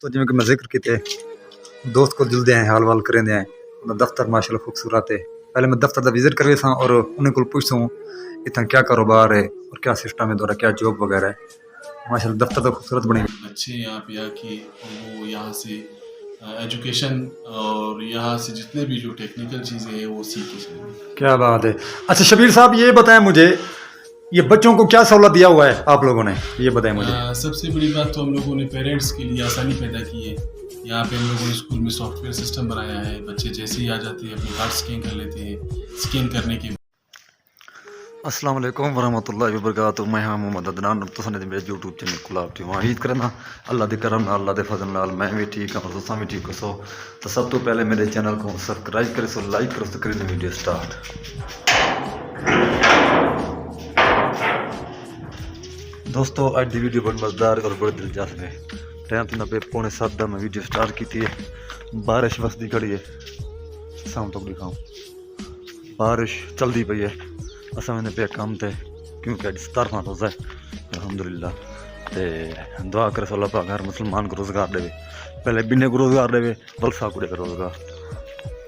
तो जिमें कि मैं जिक्र किते दोस्त को दिल दे हाल वाल करें दे दफ्तर माशाल्लाह खूबसूरत है। पहले मैं दफ्तर का विजिट करवे सा और उन्हें को पूछूं इतना क्या कारोबार है और क्या सिस्टम है द्वारा क्या जॉब वगैरह है। माशाल्लाह दफ्तर तो खूबसूरत बने बच्चे यहाँ पे आके वो यहाँ से एजुकेशन और यहाँ से जितने भी जो टेक्निकल चीज़ें हैं वो सीख के चलेंगे। क्या बात है। अच्छा शबीर साहब ये बताएं मुझे ये बच्चों को क्या सहूलत दिया हुआ है आप लोगों ने, ये बताएं मुझे। सबसे बड़ी बात तो हम लोगों ने पेरेंट्स के लिए आसानी पैदा की है। यहाँ पे हम लोगों ने स्कूल में सॉफ्टवेयर सिस्टम बनाया है। बच्चे जैसे ही आ जाते हैं अपनी कार्ड स्कैन कर लेते हैं। स्कैन करने के अस्सलाम वालेकुम वरहमतुल्लाहि वबरकातुहू। मैं हाँ मोहम्मद अदनान तुसां ने मेरे यूट्यूब चैनल खुला उम्मीद करना अल्लाह दे करम नाल अल्लाह दे फजल नाल मैं भी ठीक हाँ और तुसां भी ठीक हो। तो सब तो पहले मेरे चैनल को सब्सक्राइब करो, लाइक करो तो करें वीडियो स्टार्ट। दोस्तों आज की वीडियो बड़ी मज़ेदार और बड़ी दिलचस्प है। टाइम तो 9:45 मैं वीडियो स्टार्ट की है। बारिश वसदी खड़ी है, शाम तक दिखाऊँ बारिश चलती पई है। असा मैंने पे काम थे क्योंकि अज 17वां रोज़ा है अल्हम्दुलिल्लाह। ते दुआ करे अल्लाह पाक हर मुसलमान को रोज़गार देवे, पहले बिन्ने को रोज़गार देवे बलसा कुड़े का रोज़गार।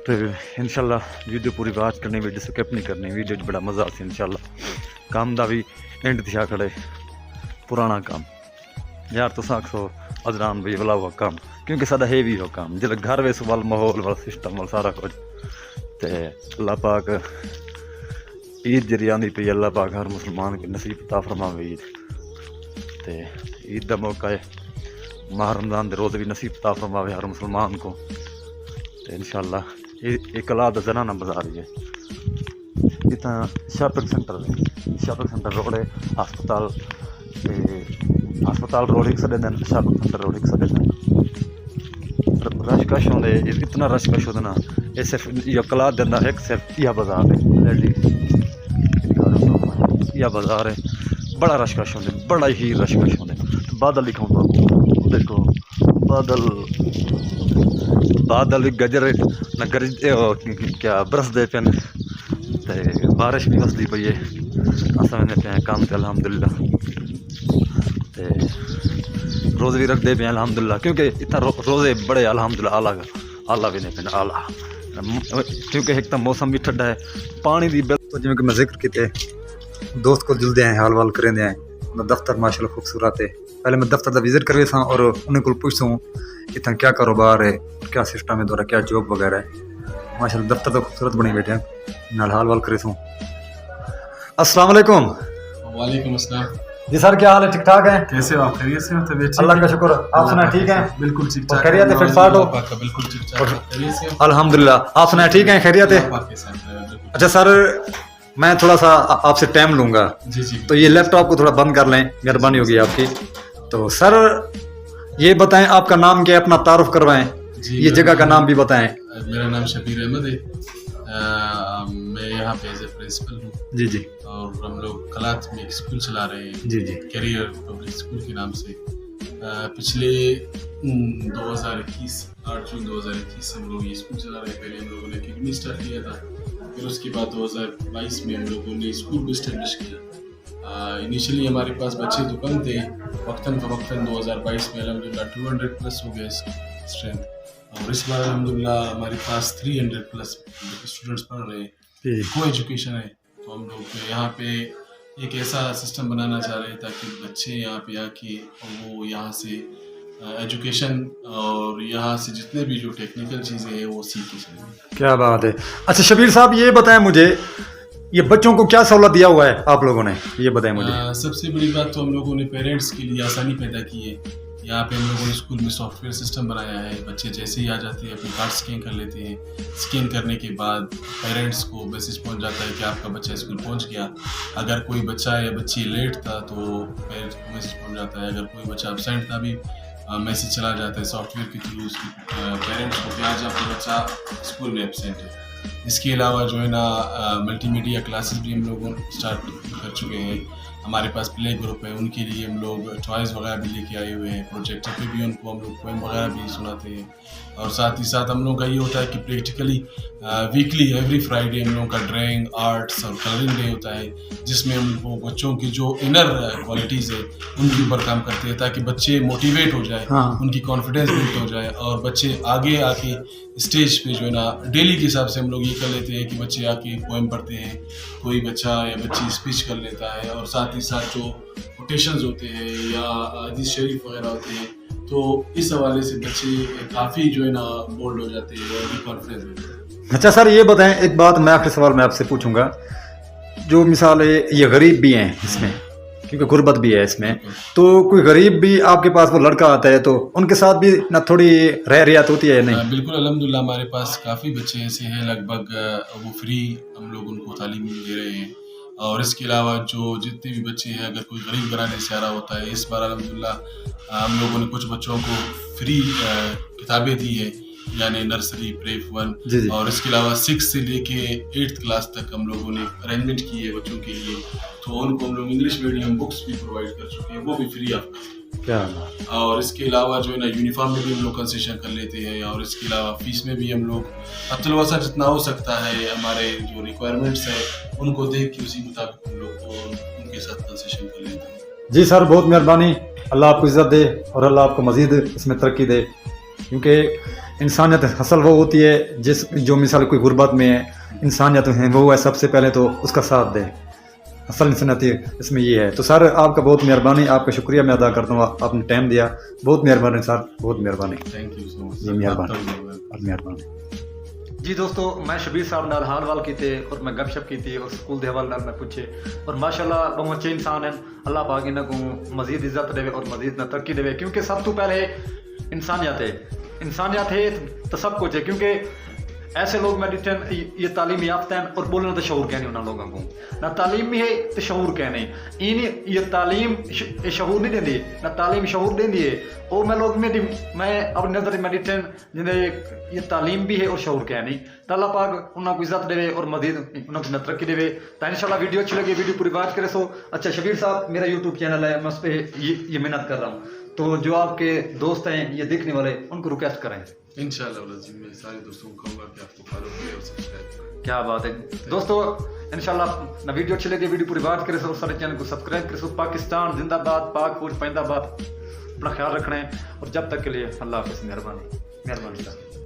तो इंशाल्लाह वीडियो पूरी बात करनी, वीडियो स्किप नहीं करनी, वीडियो बड़ा मज़ा आती इंशाल्लाह। काम का भी एंड दिशा खड़े पुराना काम यार तुस आखो अदनान भाई वाला हुआ काम क्योंकि साडा है भी हो काम जिसले घर वे वाल माहौल वाला सिस्टम वाल सारा कुछ। तो अल्लाह पाक ईद जरी आंदी पई अल्लाह पाक हर मुसलमान की नसीब अता फरमावे ईद। तो ईद का मौका है, माह रमज़ान के रोज़ भी नसीब अता फरमावे हर मुसलमान को। तो इंशाल्लाह ये कला दा जनाना बाजार है। इतना शॉपिंग सेंटर रोड है, हस्पताल रोड एक सड़े दिन, शॉपिंग सेंटर रोड एक सड़े दिन। रश कश होंगे, इतना रश कश होता ना ये सिर्फ यह कला देना एक सिर्फ यह बाजार है, यह बाजार है। बड़ा रश कश होंगे, बड़ा ही रश कश होंगे। बादल दिखाऊँ तो देखो बादल गजर न गरज क्या बरसते पे ते बारिश भी वसदी पई है। असा मैंने पे काम ते अल्हम्दुलिल्लाह ते रोज़ भी रखते पे अल्हम्दुलिल्लाह क्योंकि इतना रोज़े बड़े अल्हम्दुलिल्लाह आला भी नहीं पे आला क्योंकि एक तो मौसम भी ठंडा है पानी दी बिल तो जिमें कि मैं जिक्र किते दोस्त को दिल दे हाल वाल करें दे दफ्तर माशाल्लाह खूबसूरत है। पहले मैं दफ्तर का विजिट करवे सा और उन्हें को पूछूं इतना क्या कारोबार है क्या सिस्टम है द्वारा क्या जॉब वगैरह है। माशाल्लाह दफ्तर तो खूबसूरत बनी बैठे नाल हाल वाल करे सूँ। अस्सलाम वालेकुम। वालेकुम अस्सलाम जी सर क्या हाल है, ठीक ठाक है? कैसे हो आप? खैरियत से हो? तबीयत अल्लाह का शुक्र, आप सुनाए ठीक हैं? बिल्कुल ठीक ठाक। खैरियत है? फिर साथ हो? बिल्कुल ठीक ठाक अल्हम्दुलिल्लाह। आप सुनाए ठीक हैं? खैरियत है? अच्छा सर मैं थोड़ा सा आपसे टाइम लूँगा जी तो ये लैपटॉप को थोड़ा बंद कर लें, मेहरबानी होगी आपकी। तो सर ये बताएं आपका नाम क्या है, अपना तारुफ करवाएं, ये जगह का नाम भी बताएं। मेरा नाम शबीर अहमद है, मैं यहाँ पे एज ए प्रिंसिपल हूँ। जी और हम लोग कलात में एक स्कूल चला रहे हैं जी कैरियर पब्लिक स्कूल के नाम से। पिछले 2021 8 जून 2021 से हम लोग ये स्कूल चला रहे हैं। पहले हम लोगों ने अकेडमी स्टार्ट किया था, फिर उसके बाद 2022 में हम लोगों ने स्कूल भी इस्टेब्लिश किया। इनिशियली हमारे पास बच्चे तो कम थे, वक्तन फ़वक्तन 2022 में अल्हम्दुलिल्लाह 200 प्लस हो गया स्ट्रेंथ और इस बार अल्हम्दुलिल्लाह हमारे पास 300 प्लस स्टूडेंट्स पढ़ रहे हैं। को एजुकेशन है तो हम लोग यहाँ पे एक ऐसा सिस्टम बनाना चाह रहे हैं ताकि बच्चे यहाँ पे आके वो यहाँ से एजुकेशन और यहाँ से जितने भी जो टेक्निकल चीज़ें हैं वो सीख के चलेंगे। क्या बात है। अच्छा शबीर साहब ये बताएं मुझे ये बच्चों को क्या सहूलत दिया हुआ है आप लोगों ने, ये बताएं मुझे। सबसे बड़ी बात तो हम लोगों ने पेरेंट्स के लिए आसानी पैदा की है। यहाँ पे हम लोगों ने स्कूल में सॉफ्टवेयर सिस्टम बनाया है। बच्चे जैसे ही आ जाते हैं अपनी कार्ड स्कैन कर लेते हैं। स्कैन करने के बाद पेरेंट्स को मैसेज पहुँच जाता है कि आपका बच्चा स्कूल पहुँच गया। अगर कोई बच्चा या बच्ची लेट था तो पेरेंट्स को मैसेज पहुँच जाता है। अगर कोई बच्चा एब्सेंट था भी मैसेज चला जाता है सॉफ्टवेयर के थ्रू उसकी पेरेंट्स को कि आज आपका बच्चा स्कूल में एब्सेंट है। इसके अलावा जो है ना मल्टीमीडिया क्लासेस भी हम लोग स्टार्ट कर चुके हैं। हमारे पास प्ले ग्रुप है, उनके लिए हम लोग टॉयज़ वगैरह भी लेके आए हुए हैं। प्रोजेक्टर पे भी उनको हम लोग पोएम वगैरह भी सुनाते हैं। और साथ ही साथ हम लोग का ये होता है कि प्रैक्टिकली वीकली एवरी फ्राइडे हम लोगों का ड्राइंग, आर्ट्स और कलरिंग डे होता है, जिसमें हम लोग बच्चों की जो इनर क्वालिटीज़ है उनके ऊपर काम करते हैं, ताकि बच्चे मोटिवेट हो जाए, उनकी कॉन्फिडेंस बिल्ड हो जाए और बच्चे आगे आके स्टेज पे जो है ना, डेली के हिसाब से हम लोग ये कर लेते हैं कि बच्चे आके पोएम पढ़ते हैं, कोई बच्चा या बच्ची स्पीच कर लेता है, और साथ ही साथ जो कोटेशंस होते हैं या हदीस शरीफ वगैरह होते हैं, तो इस हवाले से बच्चे काफ़ी जो है ना बोल्ड हो जाते हैं और कॉन्फिडेंस मिलता है। अच्छा सर, ये बताएं, एक बात मैं आखिरी सवाल मैं आपसे पूछूंगा, जो मिसाल है ये गरीब भी हैं इसमें, क्योंकि गुर्बत भी है इसमें, तो कोई गरीब भी आपके पास वो लड़का आता है तो उनके साथ भी ना थोड़ी रियायत होती है नहीं? बिल्कुल, अल्हम्दुलिल्लाह हमारे पास काफ़ी बच्चे ऐसे हैं, लगभग वो फ्री हम लोग उनको तालीम दे रहे हैं। और इसके अलावा जो जितने भी बच्चे हैं, अगर कोई गरीब घराने से आ रहा होता है, इस बार अल्हम्दुलिल्लाह हम लोगों ने कुछ बच्चों को फ्री किताबें दी है, यानी नर्सरी, प्रेप 1, और इसके अलावा 6 से लेके 8th क्लास तक हम लोगों ने अरेंजमेंट की है बच्चों के लिए। तो उनको हम लोग इंग्लिश मीडियम बुक्स भी प्रोवाइड कर चुके हैं, वो भी फ्री ऑफ क्या। और इसके अलावा जो है ना, यूनिफॉर्म में भी हम लोग कंसेशन कर लेते हैं, और इसके अलावा फीस में भी हम लोग अतलवसा जितना हो सकता है, हमारे जो रिक्वायरमेंट्स है उनको देख के उसी मुताबिक हम लोग उनके साथ कंसेशन कर लेते हैं। जी सर, बहुत मेहरबानी, अल्लाह आपको इज़्ज़त दे और अल्लाह आपको मज़ीद इसमें तरक्की दे, क्योंकि इंसानियत असल वो होती है जो मिसाल कोई गुर्बत में है, इंसानियत है वो है, सबसे पहले तो उसका साथ दे, असल इंसानियत इसमें ये है। तो सर आपका बहुत मेहरबानी, आपका शुक्रिया मैं अदा करता हूँ, आपने टाइम दिया, बहुत मेहरबानी सर, बहुत मेहरबानी। Thank you so much. जी मेहरबानी। जी दोस्तों, मैं शबीर साहब नाल हाल वाल कीते और मैं गपशप की और स्कूल के हवाले नाल मैं पूछे, और माशाल्लाह बहुत अच्छे इंसान हैं। अल्लाह पाक इन्हें को मजीद इज्जत देवे और मजीद न तरक्की देवे, क्योंकि सब तो पहले इंसानियत है तो सब कुछ है। क्योंकि ऐसे लोग मैं डिटेन ये तालीम याफ्ता हैं और बोलना तो शऊर कहने उन्होंने लोगों को, ना तालीम भी है तो शऊर कहने, इन ये तालीम शऊर नहीं देंदी, ना तालीम शऊर देंदी है। और मैं लोग मैं अपनी नज़र में डिटेन जिन्हें ये तालीम भी है और शऊर कहने, तो अल्लाह पाक उन्होंने इज्जत देवे और मजीद उन्होंने तरक्की देवे। तो इंशाल्लाह वीडियो अच्छी लगी, वीडियो पूरी बात करे सो। अच्छा शबीर साहब, मेरा यूट्यूब चैनल है, मैं उस पर ये मेहनत कर रहा हूँ, तो जो आपके दोस्त हैं ये देखने वाले, उनको रिक्वेस्ट करें इंशाल्लाह मैं सारे दोस्तों को कहूँगा कि आपको फॉलो करें और सब्सक्राइब करें। क्या बात है दोस्तों, इंशाल्लाह ना वीडियो अच्छी लगी, वीडियो पूरी बात करें, सारे चैनल को सब्सक्राइब करें। पाकिस्तान जिंदाबाद, पाक फौज पैंदाबाद। अपना ख्याल रखना है, और जब तक के लिए अल्लाह हाफ़िज़। मेहरबानी।